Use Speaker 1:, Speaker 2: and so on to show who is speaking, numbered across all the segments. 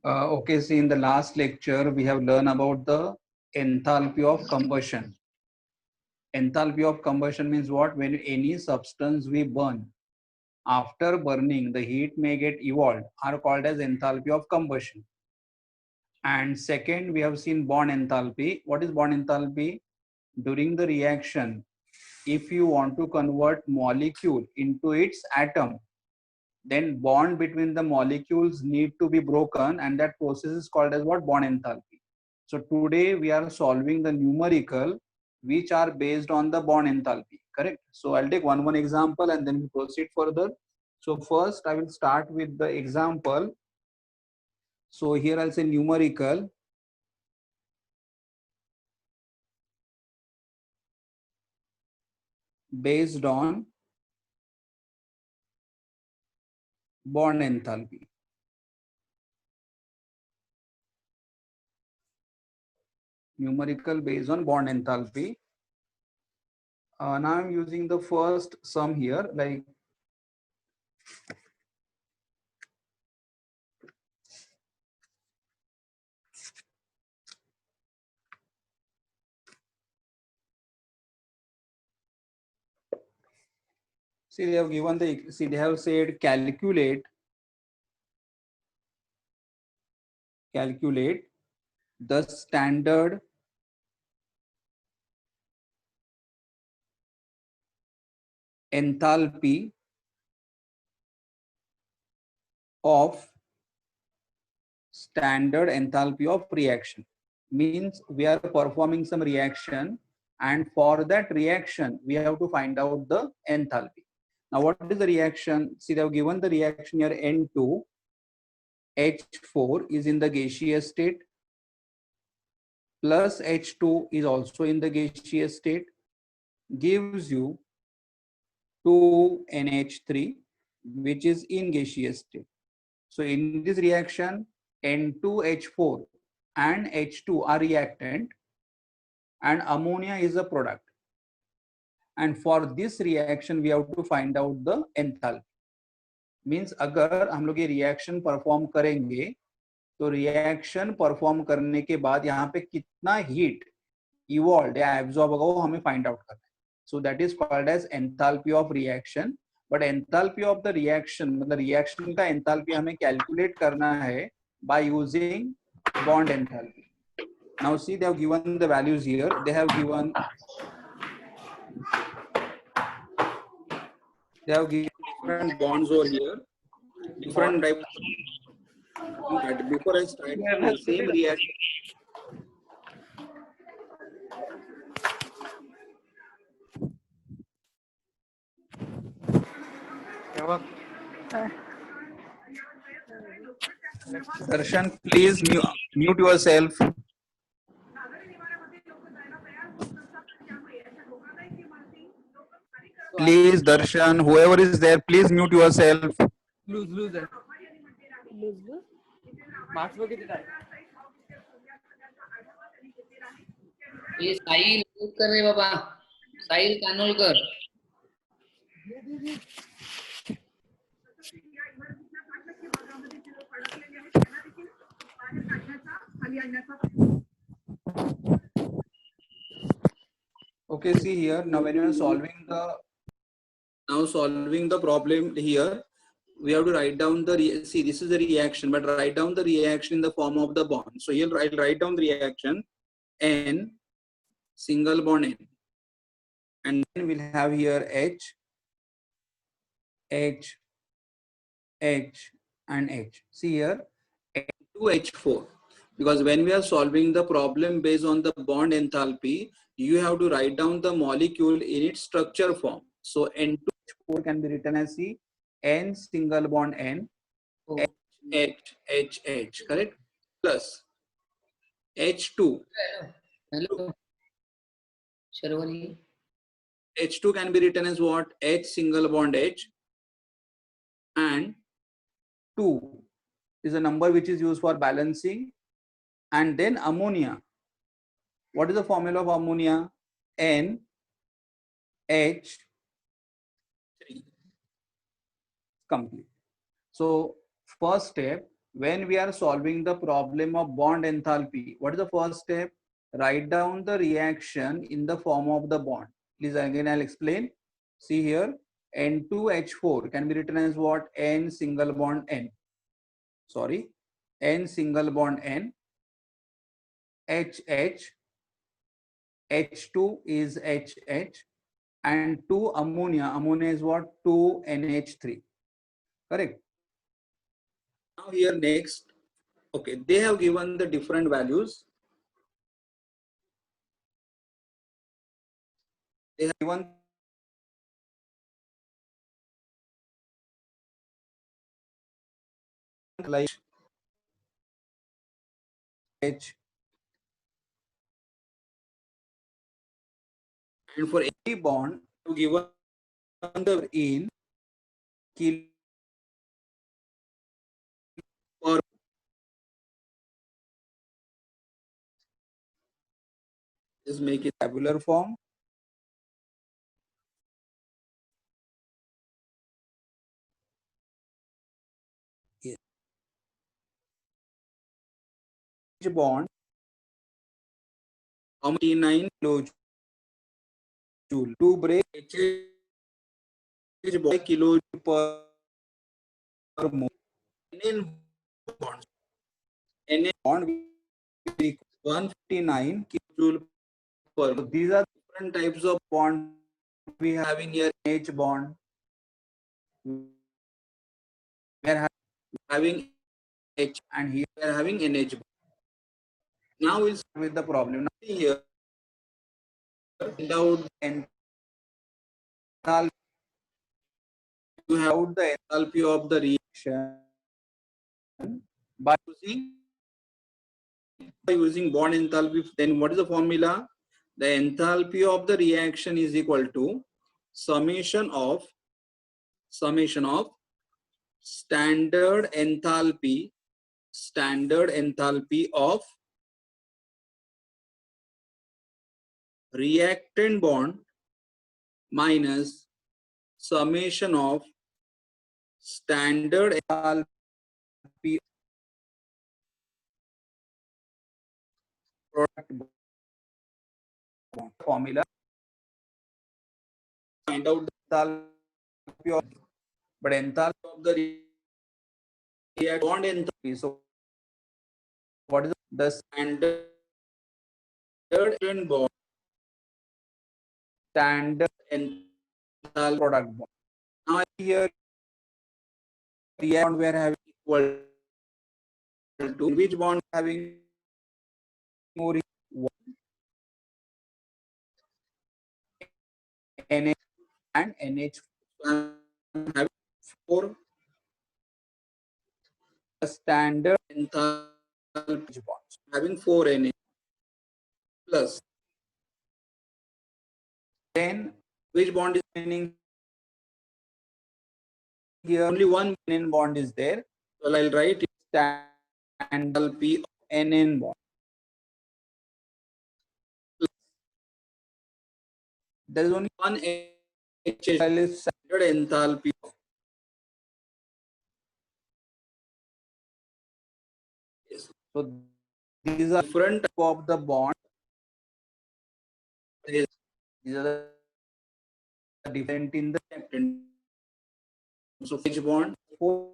Speaker 1: Okay, see, in the last lecture, we have learned about the enthalpy of combustion. Enthalpy of combustion means what? When any substance we burn, after burning, the heat may get evolved, are called as enthalpy of combustion. And second, we have seen bond enthalpy. What is bond enthalpy? During the reaction, if you want to convert molecule into its atom, then bond between the molecules need to be broken, and that process is called as what? Bond enthalpy. So today we are solving the numerical which are based on the bond enthalpy, correct? So I'll take one example and then we proceed further. So first I will start with the example. So here I'll say numerical based on bond enthalpy. Numerical based on bond enthalpy. Now I'm using the first sum here, like see they have given the, see they have said calculate the standard enthalpy of reaction. Means we are performing some reaction, and for that reaction we have to find out the enthalpy. Now what is the reaction? See they have given the reaction here, N2H4 is in the gaseous state, plus H2 is also in the gaseous state, gives you 2NH3 which is in gaseous state. So in this reaction, N2H4 and H2 are reactant and ammonia is a product. And for this reaction we have to find out the enthalpy. Means अगर हम लोग ये reaction perform करेंगे तो reaction perform करने के बाद यहाँ पे कितना heat evolved या absorb होगा वो हमें find out करना है. So that is called as enthalpy of reaction. But enthalpy of the reaction, मतलब reaction का enthalpy हमें calculate करना है by using bond enthalpy. Now see they have given the values here. They have given different bonds over here, different types. But before I start the same reaction, Darshan, please mute yourself. Please, Darshan, whoever is there, please mute yourself.
Speaker 2: Loose है marks बघ किती आहे
Speaker 3: ये Sahil mute कर रे बाबा, Sahil Kanolkar.
Speaker 1: Okay, see here, now when you are solving the problem here, we have to write down the, see this is the reaction, but write down the reaction in the form of the bond. So here I'll write down the reaction N, single bond N, and then we'll have here H, H, H and H. See here N2H4, because when we are solving the problem based on the bond enthalpy, you have to write down the molecule in its structure form. So N2H4 can be written as C, N single bond N, H, H, H, H, correct? Plus H2.
Speaker 3: Hello. Sharwali.
Speaker 1: H2 can be written as what? H single bond H, and 2 is a number which is used for balancing, and then ammonia. What is the formula of ammonia? N H 3. Complete. So first step, when we are solving the problem of bond enthalpy, what is the first step? Write down the reaction in the form of the bond. Please again I'll explain. See here, N2H4 can be written as what? N single bond N. Sorry, N single bond N. HH, H2 is HH, and 2 ammonia. Ammonia is what? 2 NH3. Correct. Now here next, okay, they have given the different values. They have given like H, and for every bond to given the in kilo per, just make it tabular form. Yes. Each bond 29 kilojoule to break each bond kilojoule per mole. NN bonds, NN bond will be 159 kilojoule per. So these are different types of bond we are having here. H bond, we are having H, and here we are having NH bond. Now we'll start with the problem. Now see here, find out the enthalpy. You have out the enthalpy of the reaction by using bond enthalpy. Then what is the formula? The enthalpy of the reaction is equal to summation of standard enthalpy of reactant bond minus summation of standard enthalpy product bond. Formula, find out the enthalpy of, but enthalpy of the react bond enthalpy. So what is the standard bond, standard enthalpy product bond? Now here react bond we are having equal to which bond having more NH and NH. So I'm having 4 standard enthalpy bonds, having 4 NH plus. Then which bond is remaining here? Only one NN bond is there. So I'll write standard enthalpy of NN bond. There is only one HH standard enthalpy. Yes. So these are different type of the bond. These are the different in the reactant. So each bond 4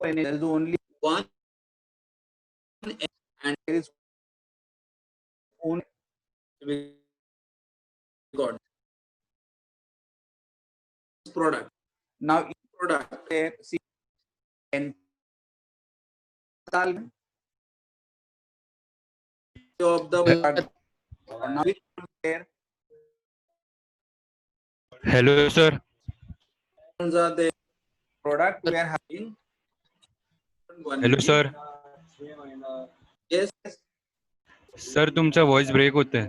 Speaker 1: NH, there is only one and there is only we got this product. Now in product there see enthalpy of the product. Now which one there
Speaker 4: Hello, sir.
Speaker 1: are the product we are having?
Speaker 4: Hello, sir.
Speaker 1: Yes.
Speaker 4: Sir तुमचा voice break होतोय.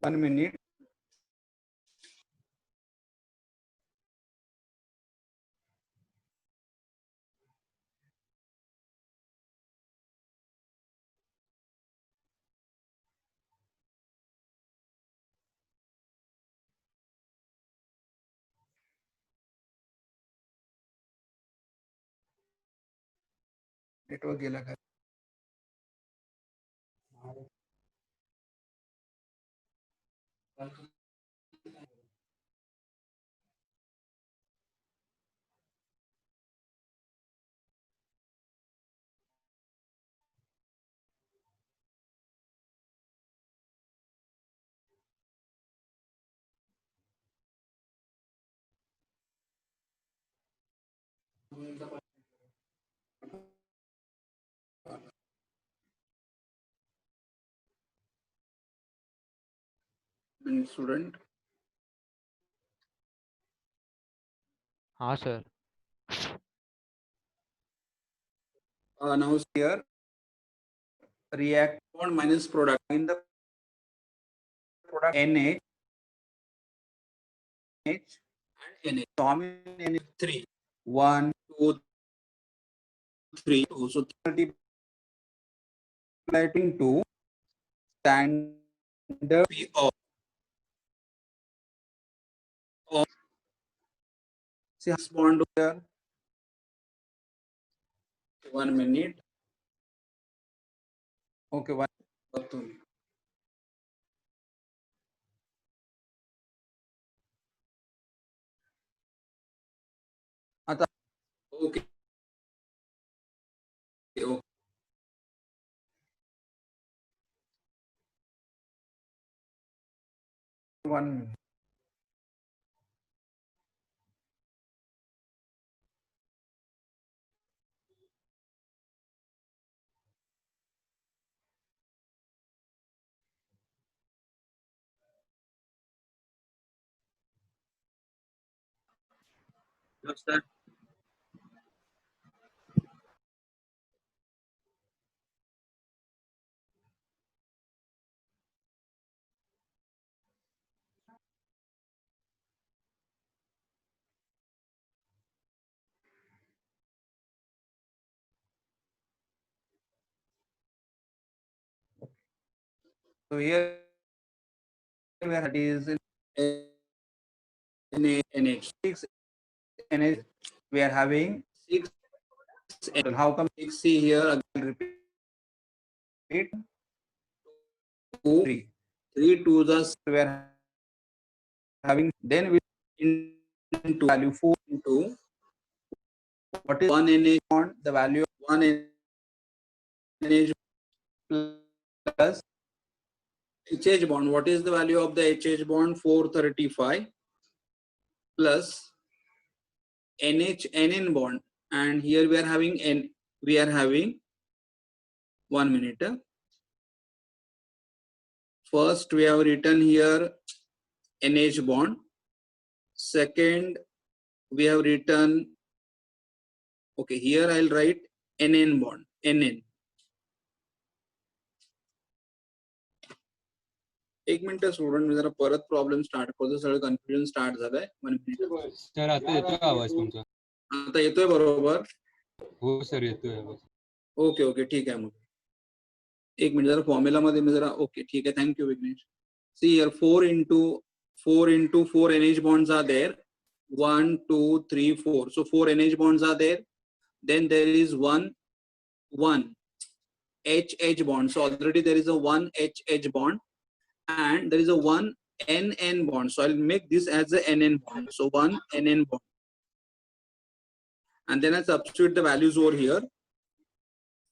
Speaker 1: 1 minute. Network गेला का? Student.
Speaker 2: हाँ sir.
Speaker 1: Now here react bond minus product in the product NH and NH. So how many NH? 3. 1, 2, 3. 2. So multiplying to standard P of see this bond here. 1 minute. Okay, one. आता okay. Okay. 1 minute. Yes, sir. So here where it is NH 6 NH we are having 6 NH. How come 6 see here again repeat 2 3 3 to the we are having then we into value 4 into what is 1 NH bond the value of 1 NH plus HH bond. What is the value of the HH bond? 435 plus NH bond, and here we are having we are having 1 minute. First we have written here NH bond. Second we have written okay here I'll write NN bond NN. एक minute student मी जरा परत problem start करतो सगळं confusion start झालंय 1 minute
Speaker 4: sir आता येतोय आवाज तुमचा?
Speaker 1: आता येतोय बरोबर?
Speaker 4: हो सर येतोय आवाज.
Speaker 1: ओके ओके ठीक आहे मग एक मिनिट जरा फॉर्म्युला मध्ये मी जरा ओके ठीक आहे thank you Vighnesh. See here 4 into 4 NH bonds are there 1 2 3 4 so 4 NH bonds are there then there is one HH bond so already there is a one HH bond and there is a one NN bond so I'll make this as a NN bond so one NN bond and then I substitute the values over here.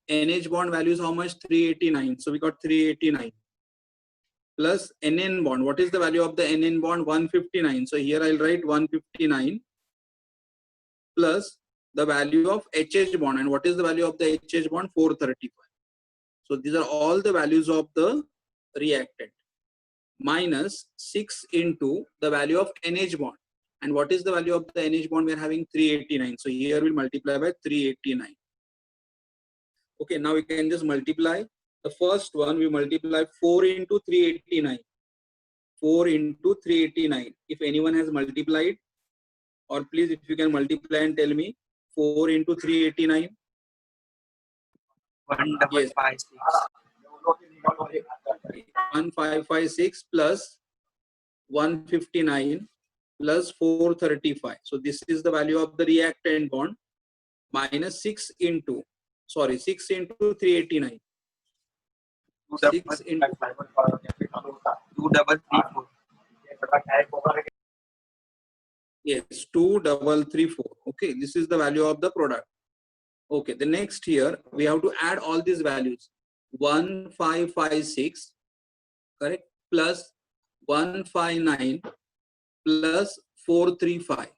Speaker 1: NH bond value is how much? 389 so we got 389 plus NN bond. What is the value of the NN bond? 159. So here I'll write 159 plus the value of HH bond. And what is the value of the HH bond? 435. So these are all the values of the reactant minus 6 into the value of NH bond. And what is the value of the NH bond? We are having 389. So here we'll multiply by 389. Okay, now we can just multiply. The first one we multiply 4 into 389. 4 into 389. If anyone has multiplied, or please if you can multiply and tell me 4 into 389. 1556 plus 159 plus 435. So this is the value of the reactant bond minus 6 into 389. 6 into 2334. Yes, 2334. Okay, this is the value of the product. Okay, the next here we have to add all these values. 1556, correct, plus 159 plus 435.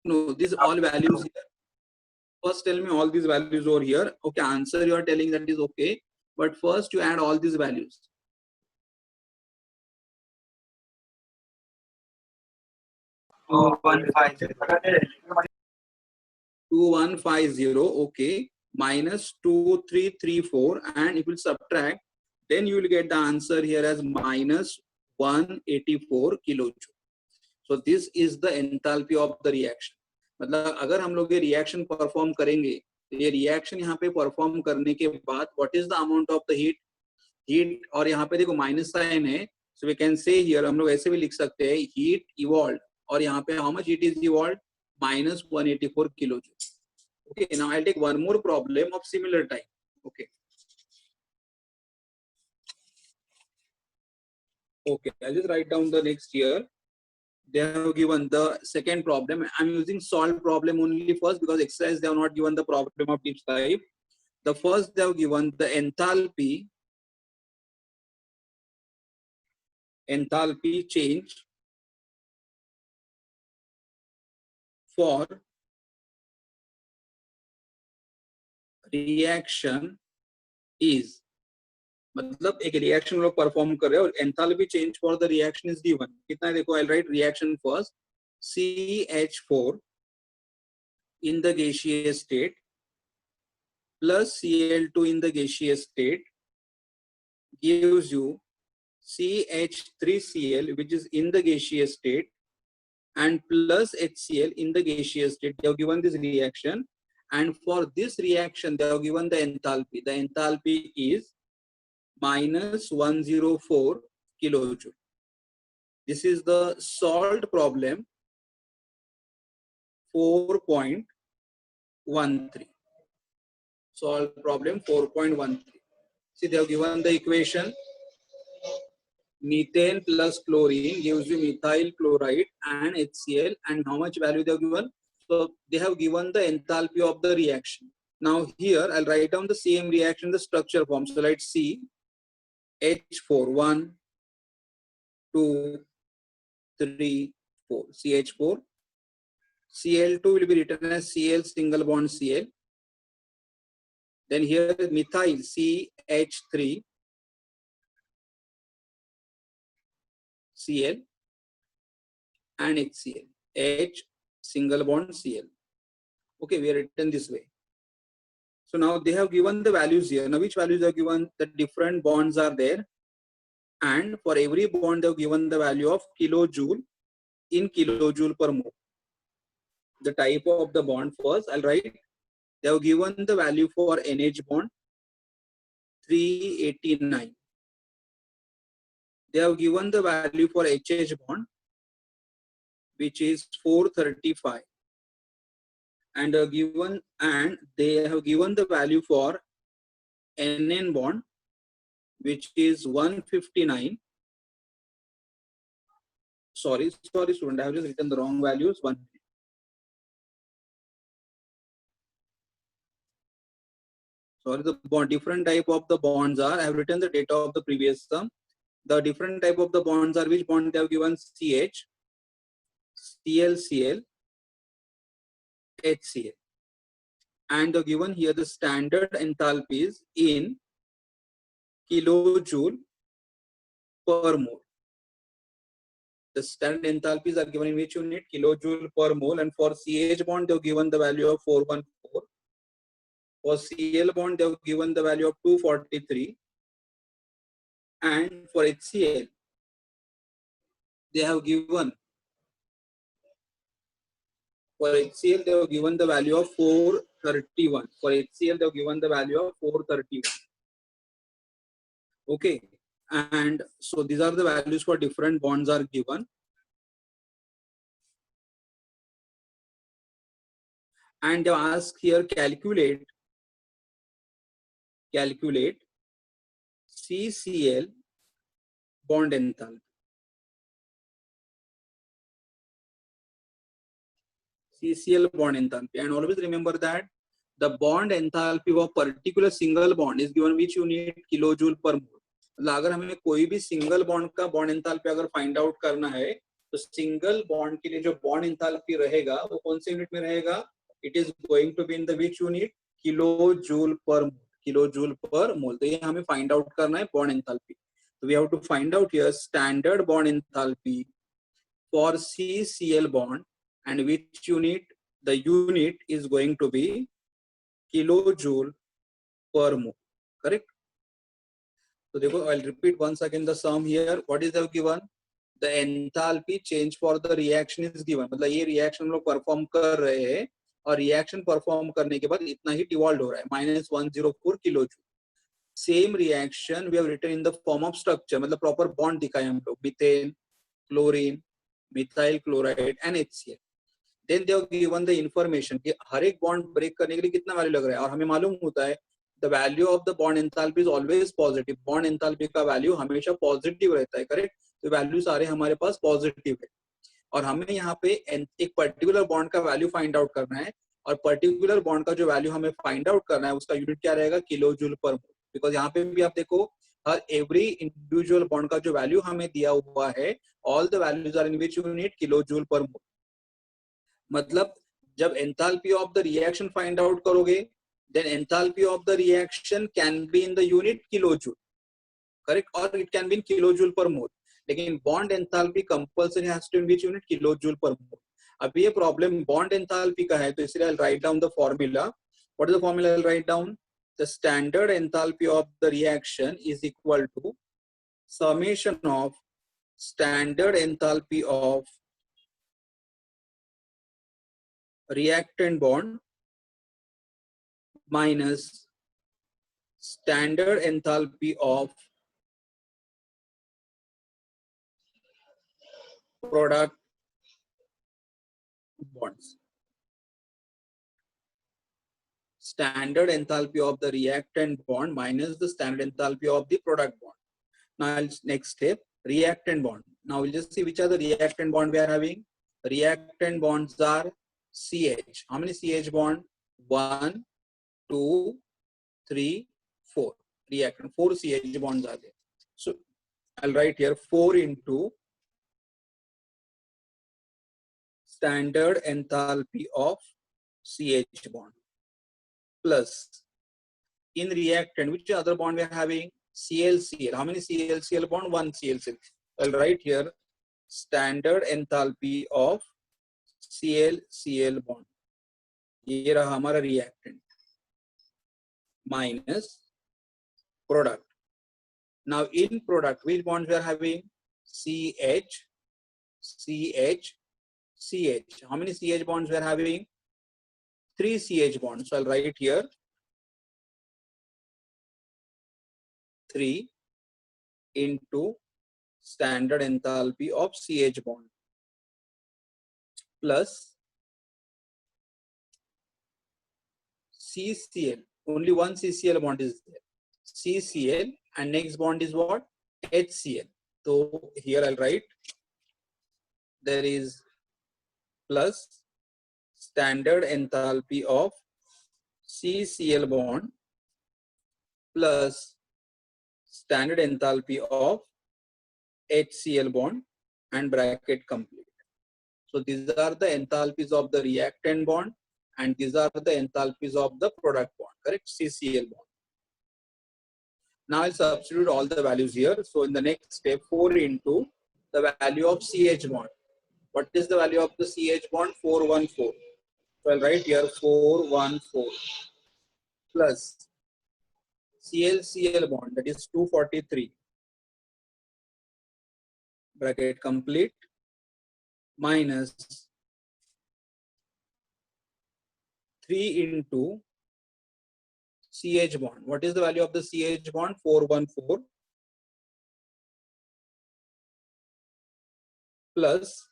Speaker 1: No, these all values here. First tell me all these values over here. Okay, answer you are telling that is okay. But first you add all these values. 2150, okay, minus 2334, and if you subtract, then you will get the answer here as minus 184 kilojoule. So this is the enthalpy of the reaction. मतलब अगर हम लोग ये reaction perform करेंगे, ये reaction यहाँ पे perform करने के बाद what is the amount of the heat, और यहाँ पे देखो माइनस साइन है, so we can say here, हम लोग ऐसे भी लिख सकते हैं हीट इवॉल्व, और यहाँ पे how much heat is evolve, minus 184 kilojoule. Okay, now I'll take one more problem of similar type. Okay. Okay, I'll just write down the next here. They have given the second problem. I'm using solved problem only first because exercise they have not given the problem of deep type. The first they have given the enthalpy change for reaction is, मतलब एक reaction लोग perform कर रहे हैं और enthalpy change for the reaction is given. कितना देखो, I write reaction first, CH4 in the gaseous state plus Cl2 in the gaseous state gives you CH3Cl which is in the gaseous state and plus HCl in the gaseous state. They have given this reaction, and for this reaction they have given the enthalpy. The enthalpy is minus 104 kilojoule. This is the solved problem 4.13. Solved problem 4.13. See, they have given the equation. Methane plus chlorine gives you methyl chloride and HCl, and how much value they have given? So they have given the enthalpy of the reaction. Now here I'll write down the same reaction, the structure form. So let's see. H4, 1, 2, 3, 4. CH4. Cl2 will be written as Cl single bond Cl. Then here is methyl CH3 Cl and HCl. H single bond Cl. Okay, we are written this way. So now they have given the values here. Now which values are given? The different bonds are there, and for every bond they have given the value of kilojoule in kilojoule per mole. The type of the bond first I'll write. They have given the value for NH bond 389. They have given the value for HH bond which is 435. And they have given the value for NN bond which is 159. Sorry student, I have just written the wrong values. Sorry, the different type of the bonds are, I have written the data of the previous term. The different type of the bonds are, which bond they have given? CH, ClCl, HCl. And they have given here the standard enthalpies in kilojoule per mole. The standard enthalpies are given in which unit? Kilojoule per mole. And for CH bond, they have given the value of 414. For Cl bond, they have given the value of 243. And for HCl, they have given for HCl, they have given the value of 431. For HCl, they have given the value of 431. Okay, and so these are the values for different bonds are given. And they ask here calculate CCl bond enthalpy. CCl bond enthalpy, and always remember that the bond enthalpy of a particular single bond is given which unit kilojoule per mole. मतलब अगर हमें कोई भी single bond का bond enthalpy अगर find out करना है तो सिंगल बॉन्ड के लिए जो बॉन्ड एंथैल्पी रहेगा वो कौन से यूनिट में रहेगा? It is going to be in the which unit? Kilojoule per mole. तो ये हमें फाइंड आउट करना है बॉन्ड एंथैल्पी. तो we have to find out here standard bond enthalpy for CCl bond, and which unit? The unit is going to be kilojoule per mole. Correct? So देखो, I'll repeat once again the sum here. What is the given? The enthalpy change for the reaction is given. मतलब ये reaction हम लोग perform कर रहे हैं और reaction perform करने के बाद इतना ही evolved हो रहा है, -104 kilojoule. Same reaction we have written in the form of structure. मतलब proper bond दिखाए हम लोग, methane, chlorine, methyl chloride and HCl. Then they have given the information कि हर एक बॉन्ड ब्रेक करने के लिए कितना वैल्यू लग रहा है, और हमें मालूम होता है the value of the bond enthalpy is always positive. Bond enthalpy का वैल्यू हमेशा पॉजिटिव रहता है. करेक्ट? तो वैल्यू सारे हमारे पास पॉजिटिव है और हमें यहाँ पे एक पर्टिकुलर बॉन्ड का वैल्यू फाइंड आउट करना है, और पर्टिकुलर बॉन्ड का जो वैल्यू हमें फाइंड आउट करना है उसका यूनिट क्या रहेगा? Kilojoule per mole. बिकॉज यहाँ पे भी आप देखो हर एवरी इंडिविजुअल बॉन्ड का जो वैल्यू हमें दिया हुआ है, all the values are in which unit? Kilojoule per mole. मतलब जब enthalpy of the reaction find out करोगे, then enthalpy of the reaction can be in the unit kilojoule, correct? Or it can be in kilojoule per mole. लेकिन bond enthalpy compulsory has to be in which unit? Kilojoule per mole. अब ये problem bond enthalpy का है, तो इसलिए I'll write down the formula. What is the formula I'll write down? The standard enthalpy of the reaction is equal to summation of standard enthalpy of reactant bond minus standard enthalpy of product bonds. Standard enthalpy of the reactant bond minus the standard enthalpy of the product bond. Now, next step, reactant bond. Now we'll just see which are the reactant bond we are having. Reactant bonds are CH. How many CH bond? 1, 2, 3, 4. Reactant. 4 CH bonds are there. So I'll write here 4 into standard enthalpy of CH bond plus in reactant, which other bond we are having? ClCl. How many ClCl bond? 1 ClCl. I'll write here standard enthalpy of ClCl bond. ये रहा हमारा reactant minus product. Now in product, which bonds we are having? CH, CH, CH. How many CH bonds we are having? 3 CH bonds. So I'll write here 3 into standard enthalpy of CH bond plus CCl. Only one CCl bond is there. CCl, and next bond is what? HCl. So here I'll write there is plus standard enthalpy of CCl bond plus standard enthalpy of HCl bond and bracket complete. So these are the enthalpies of the reactant bond and these are the enthalpies of the product bond, correct? CCl bond. Now I'll substitute all the values here. So in the next step, 4 into the value of CH bond. What is the value of the CH bond? 414. So I'll write here 414 plus ClCl bond, that is 243. Bracket complete minus 3 into CH bond. What is the value of the CH bond? 414 plus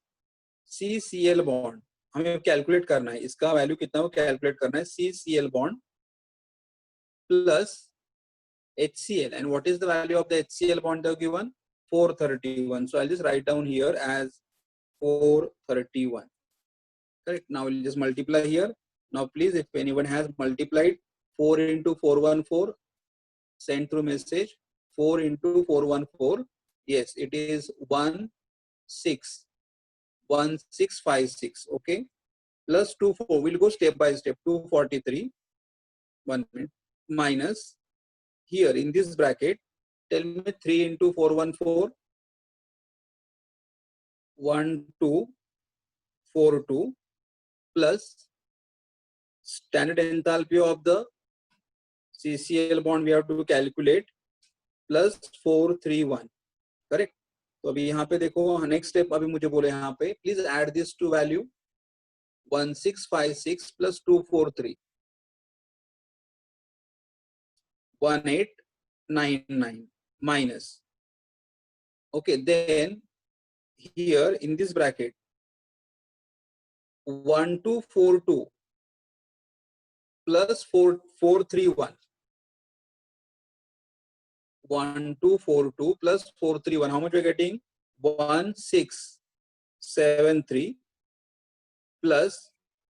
Speaker 1: CCl bond. हमें calculate करना है, इसका value कितना हो calculate करना है. CCl bond plus HCl, and what is the value of the HCl bond they have given? 431. So I'll just write down here as 431. Correct. Now we'll just multiply here. Now please, if anyone has multiplied 4 into 414, send through message. 4 into 414. Yes, it is 1656. Okay. Plus 24. We'll go step by step. 243. 1 minute. Minus here in this bracket. Tell me 3 into 414. 1242 plus standard enthalpy of the CCl bond we have to calculate plus 431. Correct. तो अभी यहाँ पे देखो next step अभी मुझे बोले यहाँ पे please add this to value 1656 plus 243 1899 minus. Okay, then here in this bracket 1242 plus 431. 1242 plus 431. How much we're getting? 1673 plus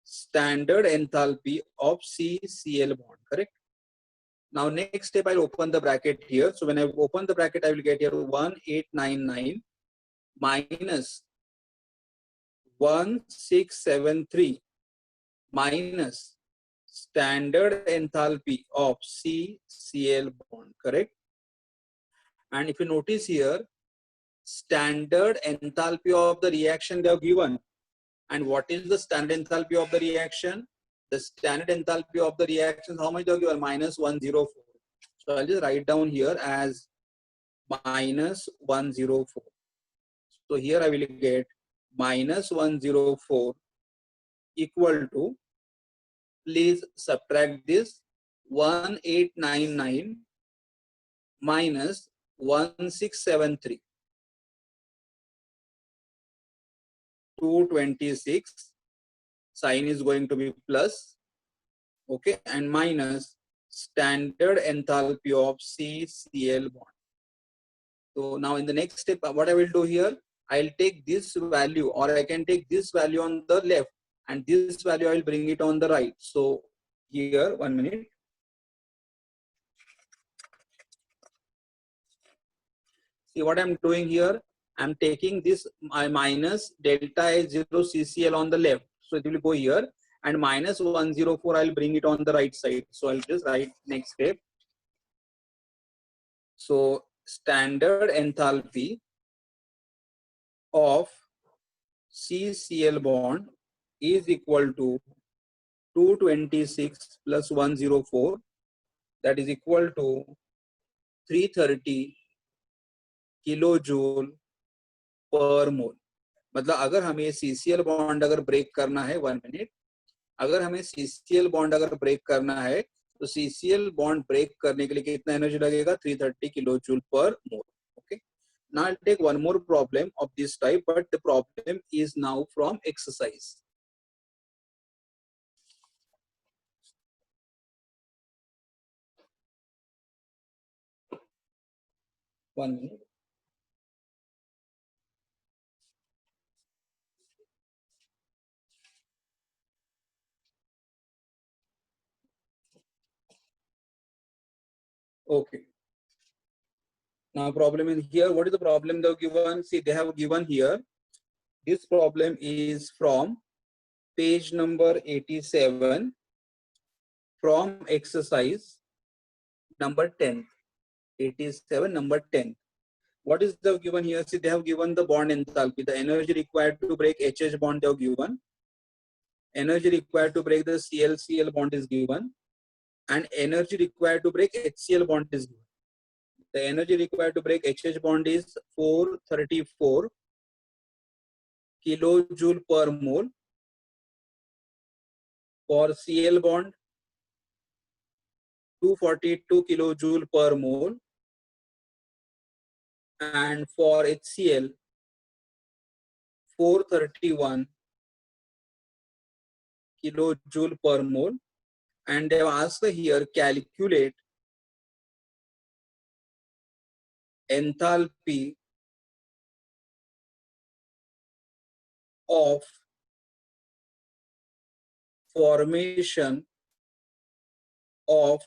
Speaker 1: standard enthalpy of CCl bond. Correct. Now next step, I'll open the bracket here. So when I open the bracket, I will get here 1899 minus 1673 minus standard enthalpy of CCl bond. Correct. And if you notice here, standard enthalpy of the reaction they have given. And what is the standard enthalpy of the reaction? The standard enthalpy of the reaction, how much they have given? Minus 104. So I'll just write down here as minus 104. So here I will get minus 104 equal to, please subtract this, 1899 minus 1673. 226, sign is going to be plus, okay, and minus standard enthalpy of CCl bond. So now in the next step, what I will do here, I'll take this value, or I can take this value on the left, and this value I will bring it on the right. So here, 1 minute. See what I'm doing here. I'm taking this minus delta H0 CCl on the left. So it will go here, and minus 104, I'll bring it on the right side. So I'll just write next step. So standard enthalpy of CCl bond is equal to 226 plus 104, that is equal to 330 kilojoule per mole. मतलब अगर हमें CCl bond अगर break करना है, 1 minute, अगर हमें CCl bond अगर break करना है तो CCl बॉन्ड ब्रेक करने के लिए कितना एनर्जी लगेगा? 330 kilojoule per mole. Okay. Now I'll take one more problem of this type, but the problem is now from exercise. One minute. Okay. Now problem in here. What is the problem they have given? See, they have given here. This problem is from page number 87 from exercise number 10. 87 number 10. What is the given here? See, they have given the bond enthalpy, the energy required to break HH bond they have given. Energy required to break the CL-Cl bond is given, and energy required to break HCl bond is given. The energy required to break HH bond is 434 kilojoule per mole. For Cl bond, 242 kilojoule per mole, and for HCl, 431 kilojoule per mole. And they have asked here, calculate enthalpy of formation of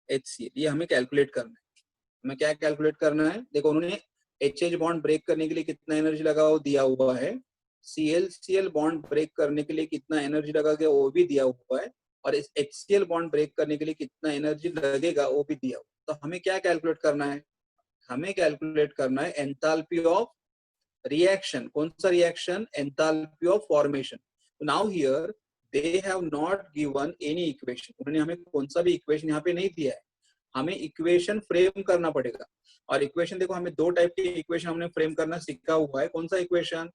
Speaker 1: HCl. ये हमें calculate करना है. हमें क्या calculate करना है? देखो उन्होंने HH बॉन्ड ब्रेक करने के लिए कितना एनर्जी लगा वो दिया हुआ है. ClCl बॉन्ड ब्रेक करने के लिए कितना एनर्जी लगेगा वो भी दिया हुआ है. और इस HCl बॉन्ड ब्रेक करने के लिए कितना एनर्जी लगेगा वो भी दिया हुआ है. तो हमें क्या कैलकुलेट करना है? हमें कैलकुलेट करना है एंथैल्पी ऑफ रिएक्शन. कौन सा reaction? Enthalpy of formation. Now here they have not given any equation. उन्होंने हमें कौन सा भी इक्वेशन यहाँ पे नहीं दिया है. हमें इक्वेशन फ्रेम करना पड़ेगा. और इक्वेशन देखो, हमें दो टाइप की इक्वेशन हमने फ्रेम करना सीखा हुआ है. कौन सा इक्वेशन?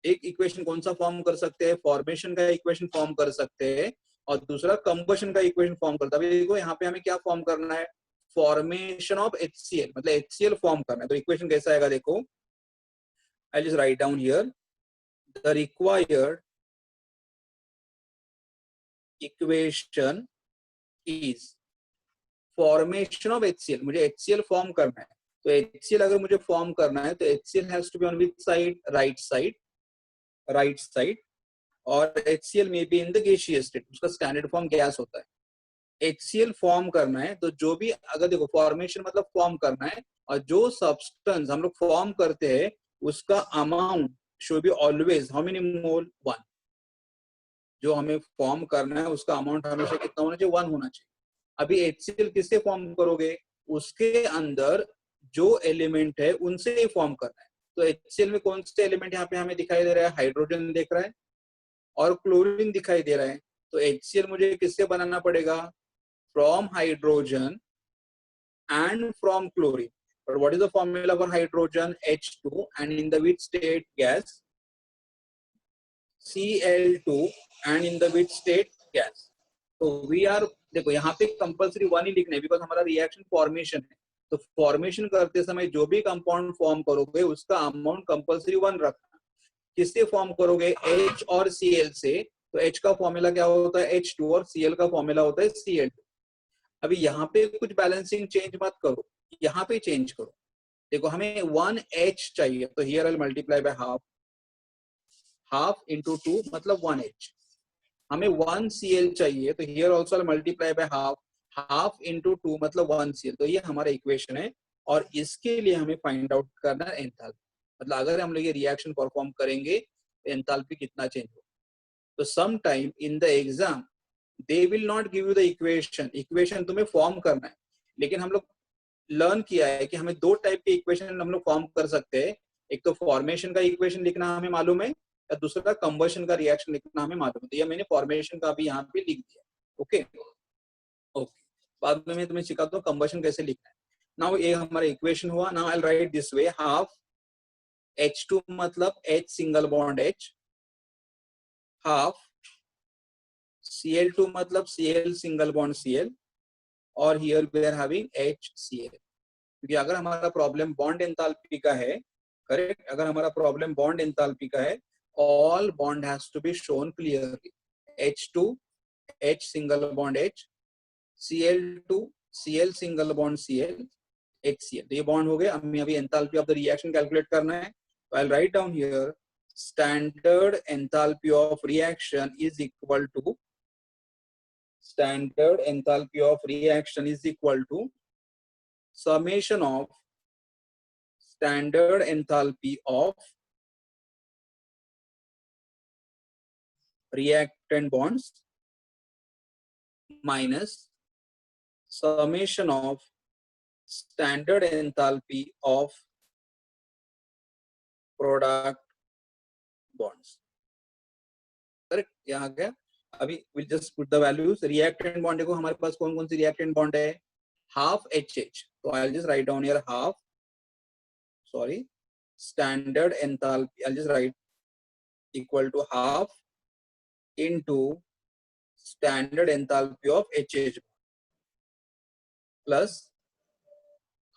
Speaker 1: एक इक्वेशन कौन सा फॉर्म कर सकते हैं? फॉर्मेशन का इक्वेशन फॉर्म कर सकते हैं. और दूसरा कंबशन का इक्वेशन फॉर्म करता है. देखो यहाँ पे हमें क्या फॉर्म करना है? फॉर्मेशन ऑफ HCl, मतलब HCl फॉर्म करना है. तो इक्वेशन कैसा आएगा? देखो, I just right down here the required equation is formation of HCl. मुझे HCl फॉर्म करना है. तो HCl अगर मुझे फॉर्म करना है तो HCl has to be on which side? Right side. Right side. और HCl में be in the gaseous state. उसका स्टैंडर्ड फॉर्म गैस होता है. HCl फॉर्म करना है तो जो भी, अगर देखो फॉर्मेशन मतलब फॉर्म करना है, और जो सब्सटेंस हम लोग फॉर्म करते हैं उसका amount should be always how many mole? 1. जो हमें फॉर्म करना है उसका अमाउंट हमेशा कितना होना चाहिए? 1 होना चाहिए. अभी HCl किससे फॉर्म करोगे? उसके अंदर जो एलिमेंट है उनसे ही फॉर्म करना है. तो HCl में कौन से एलिमेंट यहाँ पे हमें दिखाई दे रहा है? हाइड्रोजन दिख रहा है और क्लोरीन दिखाई दे रहा है. तो HCl मुझे किससे बनाना पड़ेगा? From hydrogen and from chlorine. But what is the formula for hydrogen? H2. And in the which state? Gas. Cl2. And in the which state? Gas. So we are, देखो यहाँ पे कंपल्सरी 1 ही लिखना है, because हमारा reaction formation है. तो formation करते समय जो भी कंपाउंड फॉर्म करोगे उसका अमाउंट कंपल्सरी 1 रखना. किससे फॉर्म करोगे? H और Cl से. तो H का फॉर्मूला क्या होता है? H2. और Cl का फॉर्मूला होता है Cl2. अभी यहाँ पे कुछ बैलेंसिंग चेंज मत करो, यहाँ पे चेंज करो. देखो हमें 1H चाहिए, तो here I multiply by half. Half into 2 मतलब 1H. हमें 1Cl चाहिए, तो here also multiply by half. Half into 2 मतलब 1Cl. तो ये हमारा इक्वेशन है. और इसके लिए हमें फाइंड आउट करना है एंथैल्पी. मतलब अगर हम लोग ये रिएक्शन परफॉर्म करेंगे तो एंथैल्पी कितना चेंज होगा. तो some time in the exam they will not give you the equation तुम्हें फॉर्म करना है. लेकिन हम लोग लर्न किया है कि हमें दो टाइप के इक्वेशन हम लोग फॉर्म कर सकते हैं. एक तो फॉर्मेशन का इक्वेशन लिखना हमें मालूम है, या दूसरा कंबशन का रिएक्शन लिखना हमें मालूम है. तो ये मैंने फॉर्मेशन का भी यहाँ पे लिख दिया. Okay okay. बाद में मैं तुम्हें सिखाता हूँ कंबशन कैसे लिखना है. नाउ ये हमारा इक्वेशन हुआ. Now I will write this way. Half H2 मतलब H single bond H. Half Cl2 मतलब Cl सिंगल बॉन्ड Cl. और here we are having HCl. क्योंकि अगर हमारा प्रॉब्लम बॉन्ड एंथैल्पी का है, करेक्ट, अगर हमारा प्रॉब्लम बॉन्ड एंथैल्पी का है, all bond has to be shown clearly. H2 H single bond H, Cl2 Cl single bond Cl, HCl. तो ये बॉन्ड हो गए. हमें अभी enthalpy of the reaction calculate करना है. तो I will write down here standard enthalpy of reaction is equal to standard enthalpy of reaction is equal to summation of standard enthalpy of reactant bonds minus summation of standard enthalpy of product bonds. Correct. यहाँ गया. अभी will just put the values. Reactant bond देखो हमारे पास कौन कौन सी reactant bond है? Half HH. तो I will just right down here half, sorry, standard enthalpy. I'll just write equal to half into standard enthalpy of HH plus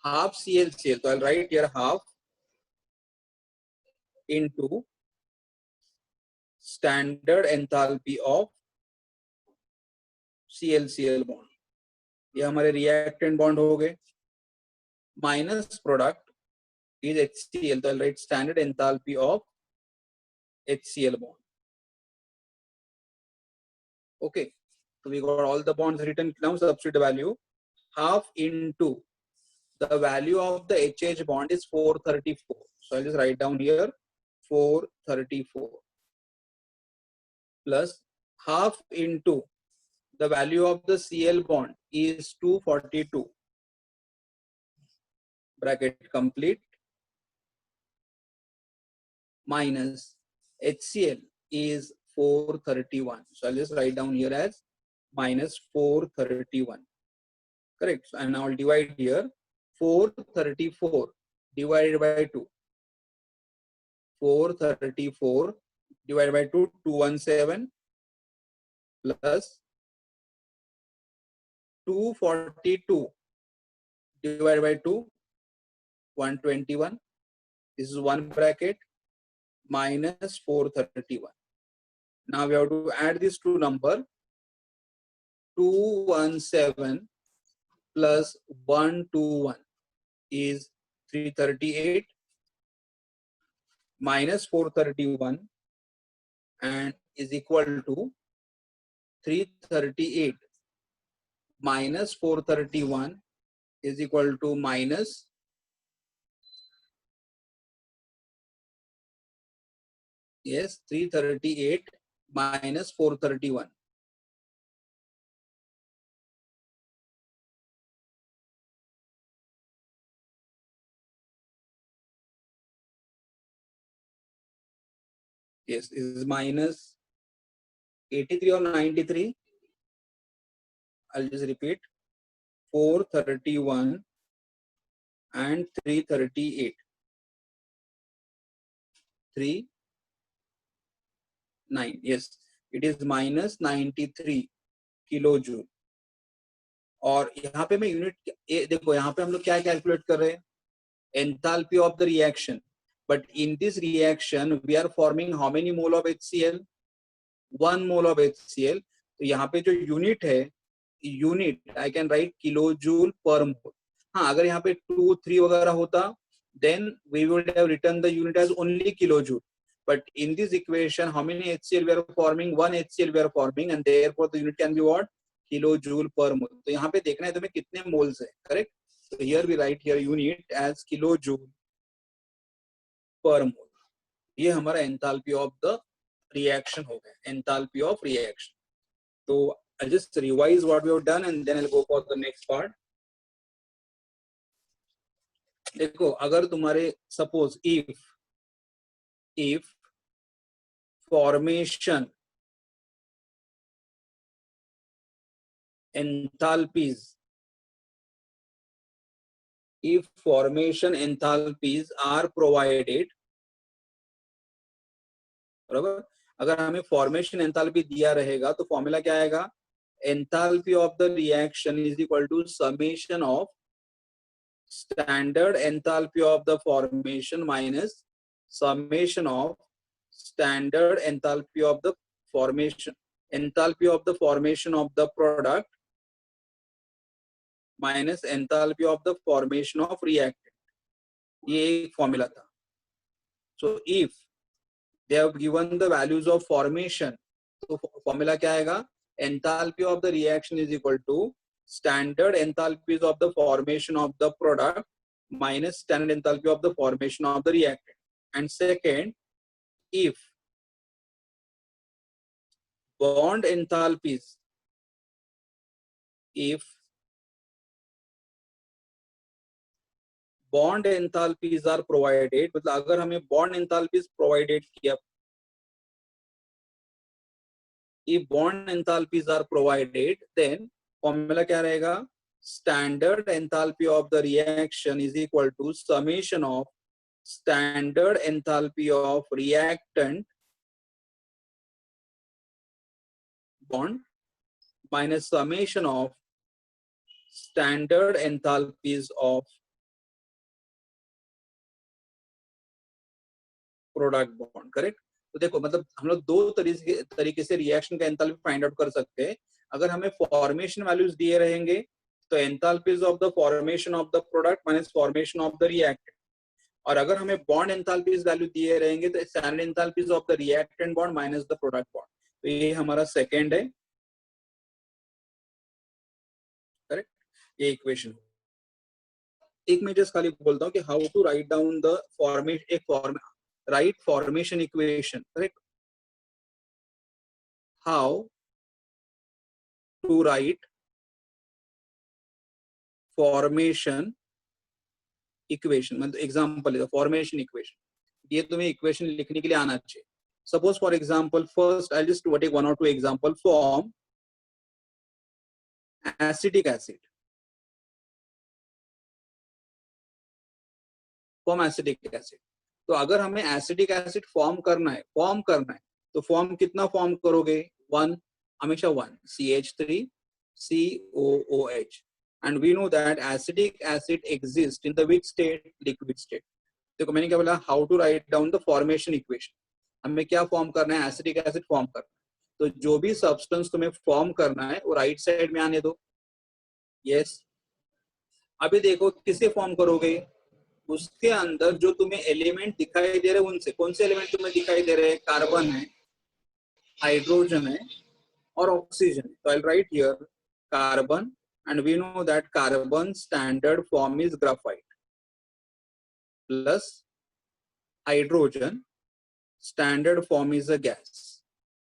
Speaker 1: half ClCl. So I'll write here half into standard enthalpy of ClCl bond. ये हमारे reactant bond हो गए. Minus product is HCl. So I'll write standard enthalpy of HCl bond. Okay. So we got all the bonds written. Now substitute the value. Half into the value of the HH bond is 434. So I'll just write down here 434 plus half into the value of the Cl bond is 242. Bracket complete. Minus HCl is 431. So I'll just write down here as minus 431. Correct. So, and now I'll divide here 434 divided by 2. 434 divided by 2, 217 plus 242 divided by 2, 121. This is one bracket minus 431. Now we have to add these two numbers. 217 plus 121 is 338 minus 431 and is equal to 338 minus 431 is equal to minus 338 minus 431. Yes, is minus 83 or 93. I'll just repeat 431 and 338. 9. Yes, it is minus 93 kilojoule. और यहाँ पे मैं unit देखो यहाँ पे हम लोग क्या कैलकुलेट कर रहे हैं enthalpy of the reaction. But in this reaction we are forming how many mole of HCl? 1 mole of HCl. तो यहाँ पे जो यूनिट है unit I can write kilojoule per mole. हाँ, अगर यहाँ पे 2, 3 वगैरह होता then we would have written the unit as only kilojoule. But in this equation, how many HCl we are forming? 1 HCl we are forming, and therefore the unit can be what? Kilojoule per mole. तो यहाँ पे देखना है तुम्हें कितने moles है, correct? So here we write here unit as kilojoule per mole. ये हमारा enthalpy of the reaction हो गया, enthalpy of reaction. So I'll just revise what we have done and then I'll go for the next part. देखो अगर तुम्हारे suppose if formation enthalpies are provided, बराबर. अगर हमें formation enthalpy दिया रहेगा तो फॉर्मूला क्या आएगा? Enthalpy of the reaction is equal to summation of standard enthalpy of the formation minus summation of standard enthalpy of the formation, enthalpy of the formation of the product minus enthalpy of the formation of reactant. ये एक formula था. So if they have given the values of formation, तो formula क्या आएगा? Enthalpy of the reaction is equal to standard enthalpies of the formation of the product minus standard enthalpy of the formation of the reactant. And second, if bond enthalpies, are provided, मतलब अगर हमें bond enthalpies provided किया, if bond enthalpies are provided, then formula क्या रहेगा? Standard enthalpy of the reaction is equal to summation of standard enthalpy of reactant bond minus summation of standard enthalpies of product bond. Correct. तो देखो मतलब हम लोग दो तरीके से रिएक्शन का एंथैल्पी फाइंड आउट कर सकते हैं. अगर हमें फॉर्मेशन वैल्यूज दिए रहेंगे तो enthalpies of the formation of the product minus formation of the reactant. और अगर हमें बॉन्ड एंथैल्पीज वैल्यू दिए रहेंगे तो standard enthalpies of the reactant bond minus the product bond. तो ये हमारा सेकंड है. करेक्ट. ये इक्वेशन. एक मैं जस्ट खाली बोलता हूँ कि how to write down the formation right formation equation. Correct. How to write formation equation. मतलब एग्जाम्पल है फॉर्मेशन इक्वेशन. ये तुम्हें इक्वेशन लिखने के लिए आना चाहिए. Suppose for example first I just take one और two example. Form acetic acid. Form acetic acid. तो अगर हमें एसिडिक एसिड फॉर्म करना है तो फॉर्म कितना फॉर्म करोगे? 1, हमेशा 1. CH3 COOH. And we know that acetic acid exist in the which state? Liquid state. देखो मैंने क्या बोला, how to write down the formation equation. हमें क्या फॉर्म करना है? एसिडिक एसिड फॉर्म करना है. तो जो भी सब्सटेंस तुम्हें फॉर्म करना है वो राइट साइड में आने दो. यस. अभी देखो किसे फॉर्म करोगे? उसके अंदर जो तुम्हें एलिमेंट दिखाई दे रहे हैं उनसे. कौन से एलिमेंट तुम्हें दिखाई दे रहे हैं? कार्बन है, हाइड्रोजन है और ऑक्सीजन. तो I write here carbon and we know that carbon standard form is graphite plus hydrogen standard form is a gas.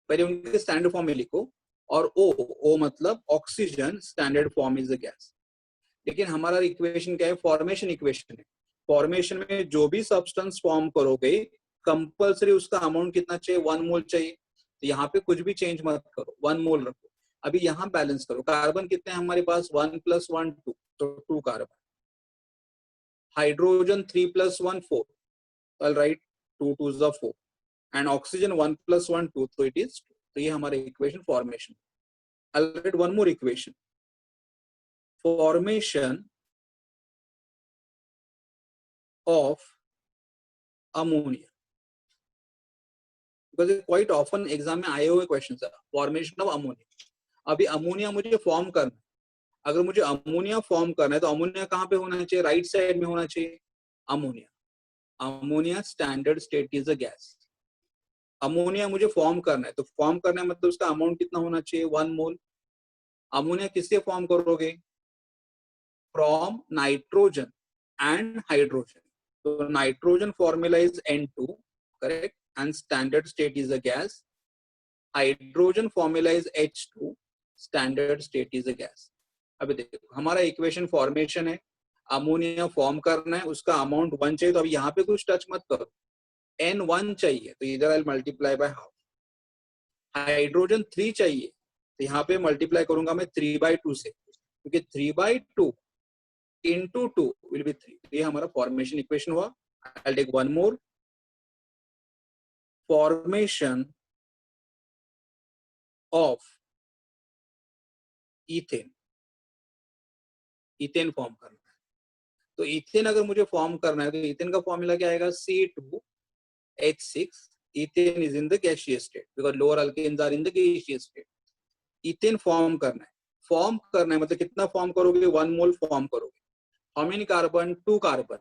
Speaker 1: पहले उनके स्टैंडर्ड फॉर्म में लिखो. और ओ मतलब oxygen standard form is a gas. लेकिन हमारा इक्वेशन क्या है? फॉर्मेशन इक्वेशन है. फॉर्मेशन में जो भी सब्सटेंस फॉर्म करोगे कंपलसरी उसका अमाउंट कितना चाहिए? 1 मोल चाहिए. तो यहाँ पे कुछ भी चेंज मत करो, 1 मोल रखो. अभी यहाँ बैलेंस करो. कार्बन कितने हैं हमारे पास? 1 + 1 2, तो 2 carbon. Hydrogen 3 + 1 4, all right. 2 2s are 4. And oxygen 1 + 1 2, तो इट इज 2. तो ये हमारे equation formation. I'll write one more equation. Formation of ammonia. Because quite often exam में आए हुए क्वेश्चन है. Formation of ammonia. अभी अमोनिया मुझे फॉर्म करना है. अगर मुझे अमोनिया फॉर्म करना है तो अमोनिया कहाँ पे होना चाहिए? राइट साइड में होना चाहिए. Ammonia standard state is a gas. Ammonia मुझे फॉर्म करना है तो फॉर्म करना है मतलब उसका अमाउंट कितना होना चाहिए? 1 मोल. अमोनिया किससे फॉर्म करोगे? From nitrogen and hydrogen. तो nitrogen formula is N2, correct, and standard state is a gas. Hydrogen formula is H2, standard state is a gas. अभी देखो हमारा इक्वेशन फॉर्मेशन है. अमोनिया फॉर्म करना है, उसका अमाउंट 1 चाहिए. तो अभी यहाँ पे कुछ टच मत करो. N1 चाहिए तो इधर आई मल्टीप्लाई बाय हाफ. हाइड्रोजन 3 चाहिए तो यहाँ पे मल्टीप्लाई करूंगा मैं 3/2 से, क्योंकि 3/2 into 2 will be 3. ये हमारा फॉर्मेशन इक्वेशन हुआ. I'll take one more. Formation of ethane. Ethane form करना है. तो इथेन अगर मुझे फॉर्म करना है तो इथेन का फॉर्मूला क्या आएगा? C2H6. Ethane is in the gaseous state because lower alkanes are in the gaseous state. Ethane form करना है. फॉर्म करना है मतलब कितना फॉर्म करोगे? 1 मोल फॉर्म करोगे. How many carbon? 2 कार्बन.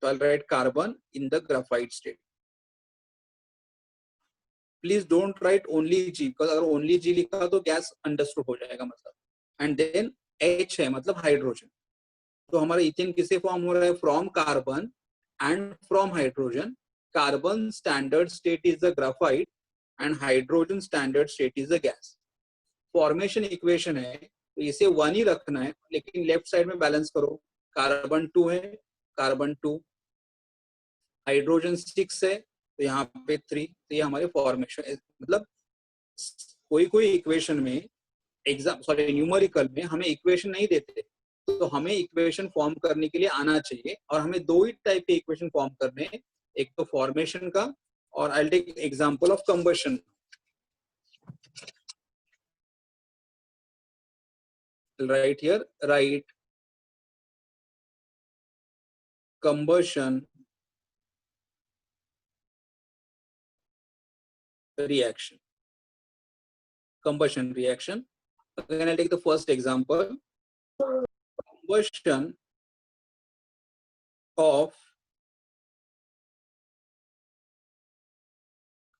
Speaker 1: तो I write carbon in the graphite state. Please don't write only G, because अगर ओनली G लिखा तो गैस अंडरस्टूड हो जाएगा मतलब. एंड देन H है मतलब हाइड्रोजन. तो हमारा इथेन किससे फॉर्म हो रहा है? From carbon and from hydrogen. Carbon standard state is the graphite and hydrogen standard state is the gas. Formation equation है तो इसे 1 ही रखना है, लेकिन लेफ्ट साइड में बैलेंस करो. कार्बन 2 है, कार्बन 2. हाइड्रोजन 6 है तो यहाँ पे 3. तो ये हमारे फॉर्मेशन मतलब कोई इक्वेशन में न्यूमेरिकल में हमें इक्वेशन नहीं देते तो हमें इक्वेशन फॉर्म करने के लिए आना चाहिए. और हमें 2 ही टाइप के इक्वेशन फॉर्म करने हैं. एक तो फॉर्मेशन का, और I take example of combustion. Right here, right combustion reaction. Combustion reaction. Again, I'll take the first example. Combustion of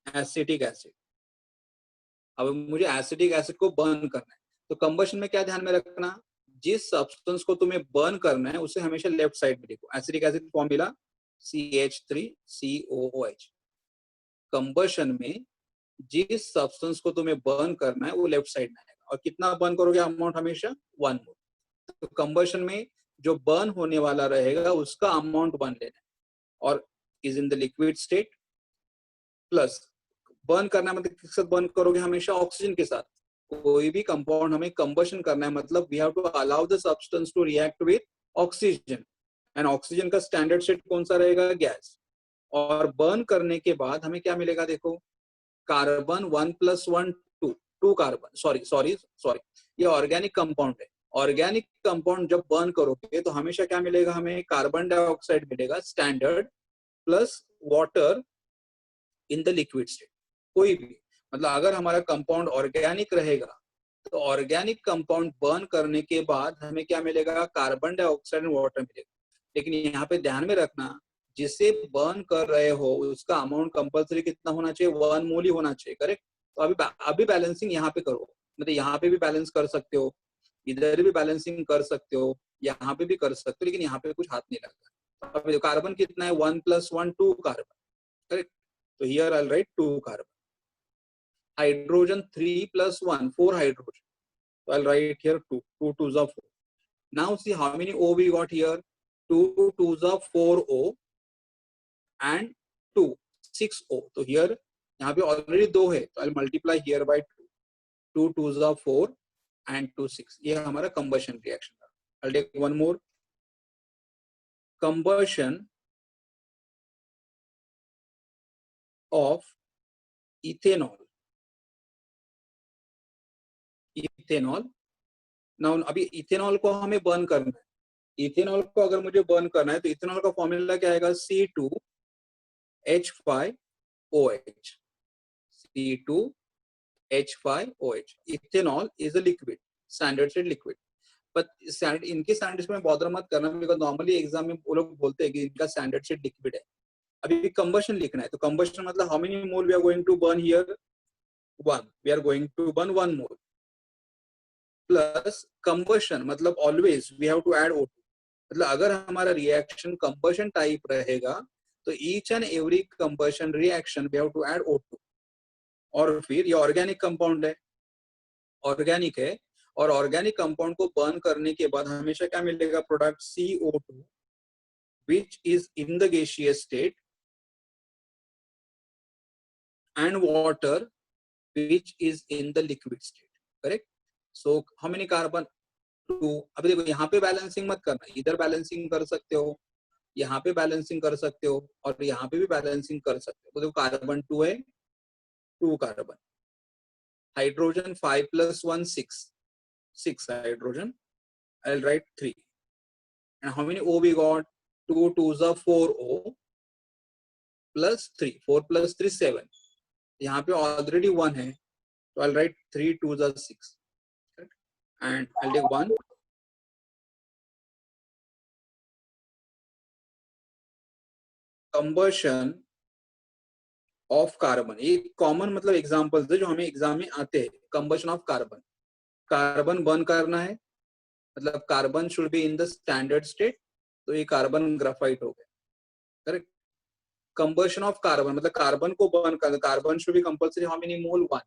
Speaker 1: acetic acid. अब मुझे एसिटिक एसिड को बर्न करना है, तो कंबशन में क्या ध्यान में रखना, जिस सब्सटेंस को तुम्हें बर्न करना है उसे हमेशा लेफ्ट साइड में लिखो. Acetic acid formula CH3COOH. Combustion में जिस सब्सटेंस को तुम्हें बर्न करना है वो लेफ्ट साइड में आएगा, और कितना बर्न करोगे अमाउंट, हमेशा 1 मोल. तो कंबशन में जो बर्न होने वाला रहेगा उसका अमाउंट 1 लेना है, और is in the liquid state. Plus burn करना है मतलब किसके साथ बर्न करोगे, हमेशा ऑक्सीजन के साथ. कोई भी कंपाउंड हमें कंबशन करना है मतलब we have to allow the substance to react with oxygen, and oxygen का स्टैंडर्ड स्टेट कौन सा रहेगा, गैस. और बर्न करने के बाद हमें क्या मिलेगा, देखो कार्बन 1 + 1 2 कार्बन, सॉरी ये ऑर्गेनिक कंपाउंड है. ऑर्गेनिक कंपाउंड जब बर्न करोगे तो हमेशा क्या मिलेगा, हमें कार्बन डाइऑक्साइड मिलेगा standard, plus water in the liquid state. कोई भी मतलब अगर हमारा कंपाउंड ऑर्गेनिक रहेगा तो ऑर्गेनिक कंपाउंड बर्न करने के बाद हमें क्या मिलेगा, कार्बन डाइऑक्साइड एंड वाटर मिलेगा. लेकिन यहाँ पे ध्यान में रखना, जिसे बर्न कर रहे हो उसका अमाउंट कंपलसरी कितना होना चाहिए, 1 मोल ही होना चाहिए. करेक्ट. तो अभी बैलेंसिंग यहाँ पे करो, मतलब यहाँ पे भी बैलेंस कर सकते हो, इधर भी बैलेंसिंग कर सकते हो, यहाँ पे भी कर सकते हो, लेकिन यहाँ पे कुछ हाथ नहीं लगता. अभी कार्बन कितना है, 1 + 1 2 कार्बन. करेक्ट. तो here I will right 2 carbon. Hydrogen 3 + 1 4 hydrogen. So I'll write here 2 2s are 4. Now see how many O we got here, 2 2s are 4O and 2 6O. So here यहाँ पे already 2 है, तो I'll multiply here by 2 2s are 4 and 2 6. ये हमारा combustion reaction. I'll take one more. Combustion of ethanol. Ethanol. Now अभी ethanol को हमें burn करना है. इथेनॉल को अगर मुझे बर्न करना है तो इथेनॉल का फॉर्मूला क्या आएगा, C2H5OH. C2H5OH. Ethanol is a liquid, standard said liquid. But इनके स्टैंडर्ड्स में बॉदर मत करना, बिकॉज नॉर्मली एग्जाम में वो लोग बोलते हैं कि इनका स्टैंडर्ड सेड लिक्विड है. अभी कंबशन लिखना है, तो कंबशन मतलब how many mole we are going to burn here, 1. We are going to burn 1 mole. Plus combustion मतलब always we have to add O2. मतलब अगर हमारा रिएक्शन कंबशन टाइप रहेगा तो each and every combustion reaction we have to add O2. और फिर ये organic compound है, ऑर्गेनिक है, और ऑर्गेनिक कंपाउंड को बर्न करने के बाद हमेशा क्या मिलेगा, product CO2 which is in the gaseous state and water which is in the liquid state. Correct. So how many carbon, 2. अभी देखो यहाँ पे बैलेंसिंग मत करना, इधर बैलेंसिंग कर सकते हो, यहाँ पे बैलेंसिंग कर सकते हो, और यहाँ पे भी बैलेंसिंग कर सकते हो. तो देखो कार्बन 2 है, 2 carbon. Hydrogen 5 + 1 6 hydrogen. I'll write 3. And how many O we got, 2 2s are 4O plus 3. 4 + 3 7. यहाँ पे ऑलरेडी 1 है, तो I'll write 3 2s are 6. And I'll take 1. Combustion of carbon. ये कॉमन मतलब एग्जांपल्स है जो हमें एग्जाम में आते हैं. Combustion of carbon. Carbon burn करना है मतलब carbon should be in the standard state, तो ये कार्बन ग्राफाइट हो गया. करेक्ट. कंबशन ऑफ कार्बन मतलब कार्बन को बर्न करना, carbon should be compulsory how many mole, 1.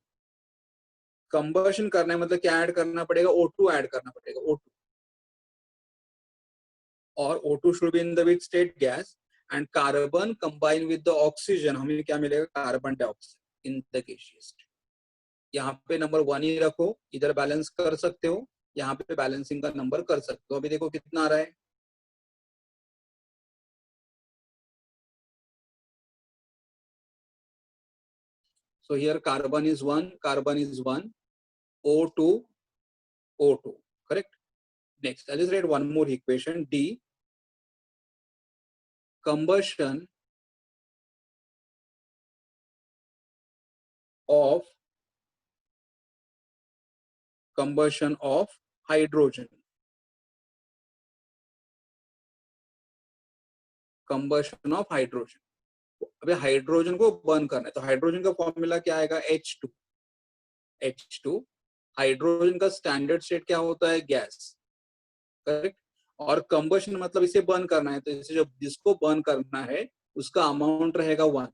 Speaker 1: Combustion करना है मतलब क्या ऐड करना पड़ेगा, O2 ऐड करना पड़ेगा, O2. और O2 should be in the which state, gas. And carbon combine with the oxygen हमें क्या मिलेगा, carbon dioxide in the gaseous state. यहाँ पे नंबर 1 ही रखो, इधर बैलेंस कर सकते हो, यहाँ पे बैलेंसिंग का नंबर कर सकते हो. अभी देखो कितना आ रहा है, So here carbon is 1, O2, O2, correct? Next, I'll just write one more equation, D, combustion of hydrogen. Combustion of hydrogen. अबे हाइड्रोजन को बर्न करना है तो हाइड्रोजन का फॉर्मूला क्या आएगा H2. H2 हाइड्रोजन का स्टैंडर्ड स्टेट क्या होता है गैस, करेक्ट. और कंबशन मतलब इसे बर्न करना है तो इसे जब जिसको बर्न करना है उसका अमाउंट रहेगा 1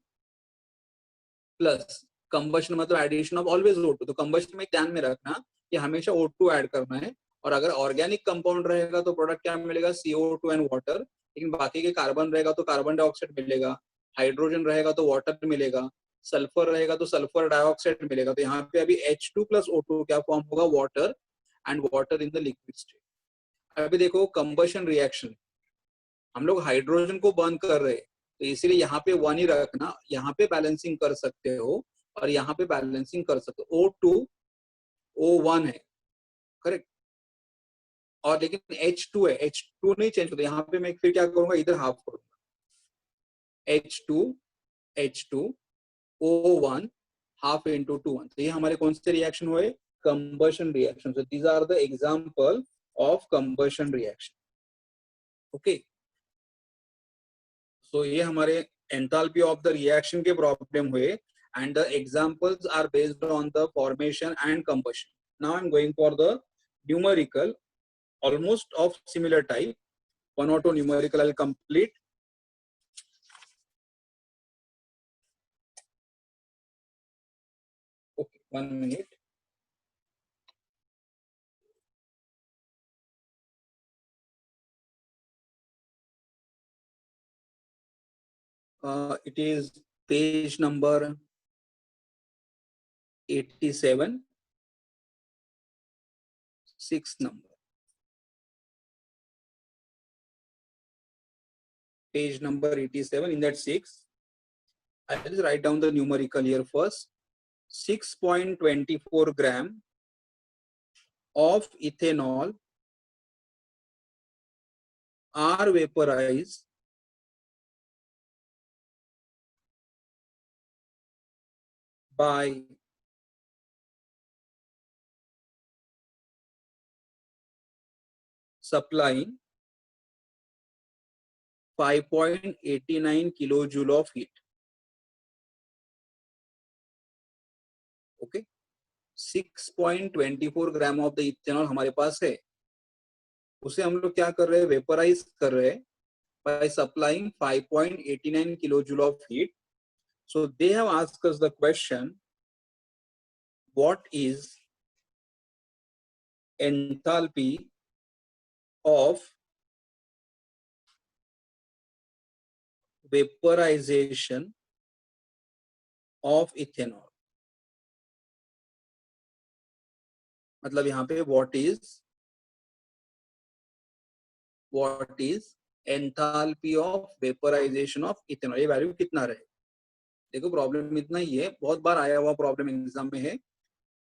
Speaker 1: प्लस कंबशन मतलब एडिशन ऑफ ऑलवेज O2. तो कंबशन में ध्यान में रखना कि हमेशा O2 ऐड करना है और अगर ऑर्गेनिक कंपाउंड रहेगा तो प्रोडक्ट क्या मिलेगा CO2 एंड वाटर. लेकिन बाकी के कार्बन रहेगा तो कार्बन डाइऑक्साइड मिलेगा, हाइड्रोजन रहेगा तो वाटर मिलेगा, सल्फर रहेगा तो सल्फर डाइऑक्साइड मिलेगा. तो यहाँ पे अभी H2 प्लस O2 क्या फॉर्म होगा water and water in the liquid state. अभी देखो कंबशन रिएक्शन हम लोग हाइड्रोजन को बर्न कर रहे हैं तो इसीलिए यहाँ पे 1 ही रखना, यहाँ पे बैलेंसिंग कर सकते हो और यहाँ पे बैलेंसिंग कर सकते हो. O2 O1 है, करेक्ट. और लेकिन H2 है, H2 नहीं चेंज होता. यहाँ पे मैं फिर क्या करूंगा इधर हाफ करूंगा. H2 O1 half into 2 1. तो ये हमारे कौन से रिएक्शन हुए combustion reaction. So these are the example of combustion reaction. Okay, so ये हमारे एंथैल्पी ऑफ द रिएक्शन के प्रॉब्लम हुए and the examples are based on the formation and combustion. Now I am going for the numerical almost of similar type. One or two numerical I'll complete. Okay, 1 minute. It is page number 87, 6th number. Page number 87 in that 6. I'll just write down the numerical here first. 6.24 gram of ethanol are vaporized by supplying 5.89 kilojoule of heat. Okay, 6.24 gram of the ethanol हमारे पास है. उसे हम लोग क्या कर रहे हैं vaporise कर रहे हैं by supplying 5.89 kilojoule of heat. So they have asked us the question, what is enthalpy of vaporization of ethanol. मतलब यहाँ पे what is enthalpy of vaporization of ethanol. ये वैल्यू कितना रहे. देखो प्रॉब्लम इतना ही है, बहुत बार आया हुआ प्रॉब्लम एग्जाम में है.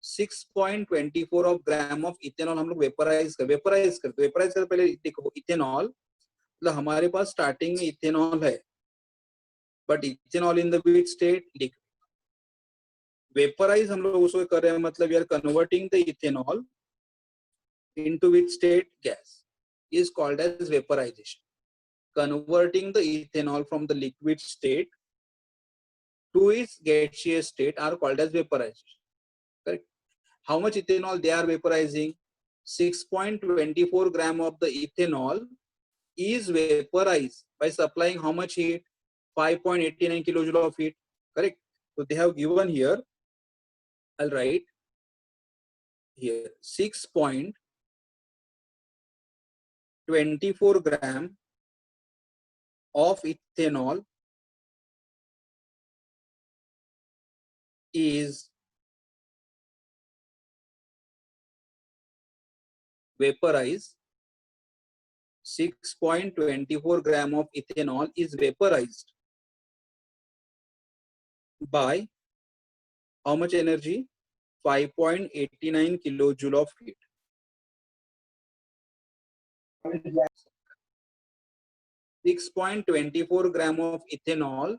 Speaker 1: 6.24 ऑफ ग्राम ऑफ इथेनॉल हम लोग वेपराइज करते पहले देखो इथेनॉल मतलब हमारे पास स्टार्टिंग में इथेनॉल है but ethanol in the which state liquid. Vaporise हम लोग उसको कर रहे हैं मतलब we are converting the ethanol into which state gas is called as vaporization. Converting the ethanol from the liquid state to its gaseous state are called as vaporization. Correct? How much ethanol they are vaporizing? 6.24 gram of the ethanol is vaporized by supplying how much heat? 5.89 kilojoule of heat. Correct? So they have given here, I'll write here 6.24 gram of ethanol is vaporized. 6.24 gram of ethanol is vaporized by how much energy? 5.89 kilojoule of heat. 6.24 gram of ethanol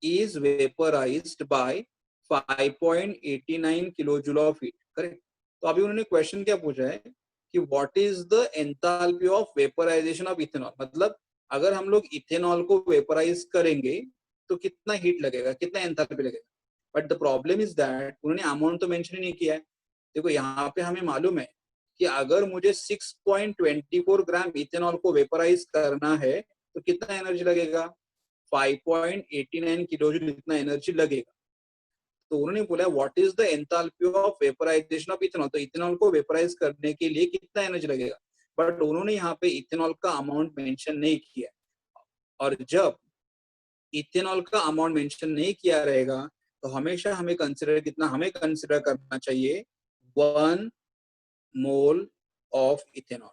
Speaker 1: is vaporized by 5.89 kilojoule of heat. Correct. तो अभी उन्होंने question क्या पूछा है कि what is the enthalpy of vaporisation of ethanol. मतलब अगर हम लोग इथेनॉल को वेपोराइज करेंगे तो कितना हीट लगेगा, कितना एंथैल्पी लगेगा. But the problem is that उन्होंने अमाउंट तो मेंशन ही नहीं किया है. देखो यहाँ पे हमें मालूम है कि अगर मुझे 6.24 ग्राम इथेनॉल को वेपोराइज करना है तो कितना एनर्जी लगेगा, 5.89 किलोजूल इतना एनर्जी लगेगा. तो उन्होंने बोला what is the enthalpy of vaporisation of ethanol. तो इथेनॉल को वेपोराइज करने के लिए कितना एनर्जी लगेगा. बट उन्होंने यहाँ पे इथेनॉल का अमाउंट मेंशन नहीं किया. और जब इथेनॉल का अमाउंट मेंशन नहीं किया रहेगा तो हमेशा हमें कंसिडर करना चाहिए 1 mole of ethanol.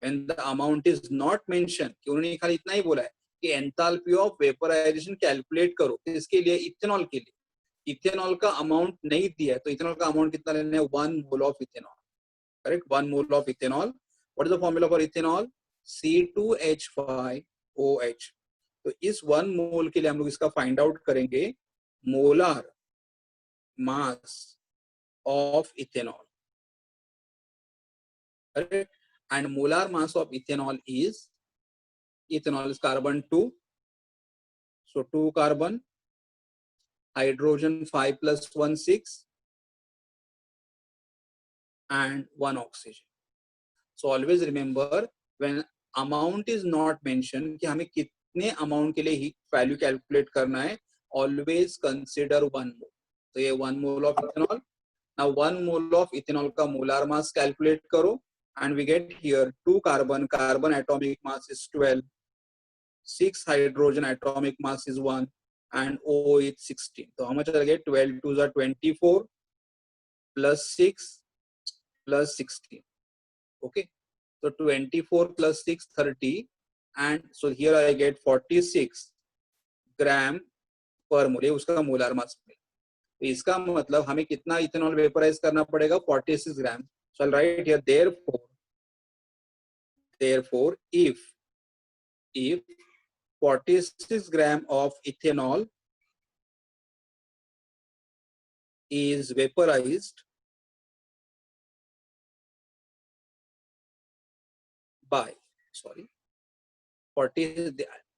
Speaker 1: when the amount is not mentioned, कि उन्होंने खाली इतना ही बोला है कि एंथैल्पी ऑफ वेपोराइजेशन कैलकुलेट करो. किसके लिए, इथेनॉल के लिए. इथेनॉल का अमाउंट नहीं दिया है तो इथेनॉल का अमाउंट कितना लेना है, 1 mole of ethanol. Correct, 1 mole of ethanol. What is the formula for ethanol, C2H5OH. तो इस 1 मोल के लिए हम लोग इसका फाइंड आउट करेंगे molar mass of ethanol. Correct. And molar mass of ethanol is carbon 2. So 2 carbon, hydrogen 5 plus 1 6, and 1 oxygen. So always remember when amount is not mentioned कि हमें कितने amount के लिए value calculate करना है, always consider 1 mole. तो ये 1 mole of ethanol. Now 1 mole of ethanol का molar mass calculate करो. And we get here 2 carbon atomic mass is 12, 6 hydrogen atomic mass is 1, and O is 16. So how much I get, 12 2s are 24 plus 6 plus 16. Okay, so 24 plus 6 30, and so here I get 46 gram per mole. उसका molar mass मिला. तो इसका मतलब हमें कितना ethanol vaporise करना पड़ेगा, 46 ग्राम. So I'll write here therefore if 46 gram of ethanol is vaporized by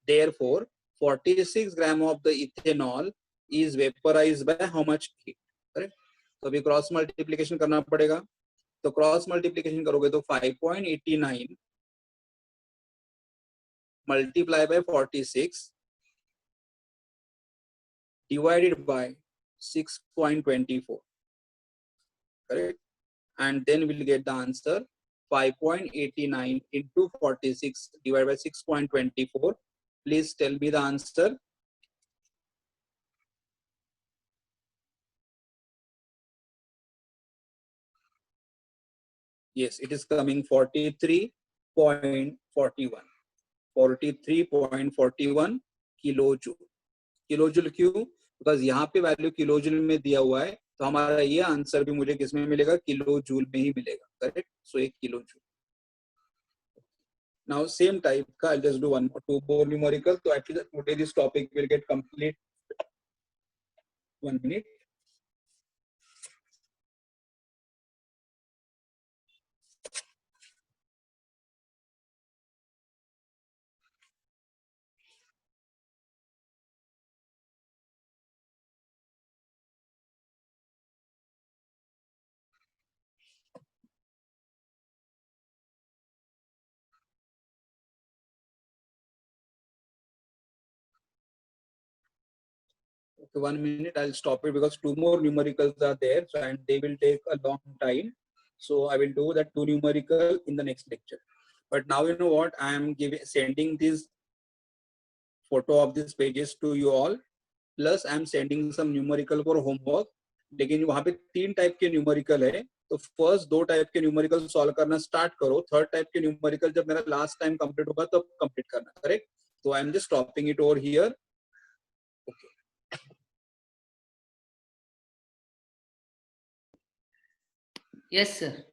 Speaker 1: therefore 46 gram of the ethanol is vaporized by how much heat. Correct. तो अभी क्रॉस मल्टीप्लीकेशन करना पड़ेगा. तो क्रॉस मल्टीप्लीकेशन करोगे तो 5.89 multiply by 46 divided by 6.24. Correct. And then we'll get the answer 5.89 into 46 divided by 6.24. Please tell me the answer. Yes, it is coming 43.41. 43.41 kilojoule. Kilojoule क्यों? Because यहाँ पे वैल्यू किलोजूल में दिया हुआ है तो हमारा ये आंसर भी मुझे किसमें मिलेगा, किलोजूल में ही मिलेगा. करेक्ट. सो 1 किलोजूल. Now same type का I'll just do 1 or 2 more numerical. So actually today this topic will get complete. 1 minute. Okay, 1 minute. I'll stop it because 2 more numericals are there, so and they will take a long time. So I will do that 2 numerical in the next lecture. But now you know what, I am sending this photo of these pages to you all. Plus I am sending some numerical for homework. लेकिन वहाँ पे 3 type के numerical है, तो first 2 type के numerical solve करना start करो. Third type के न्यूमेरिकल जब मेरा लास्ट टाइम कंप्लीट होगा तब कंप्लीट करना. करेक्ट. तो I am just stopping it over here.
Speaker 3: Yes sir.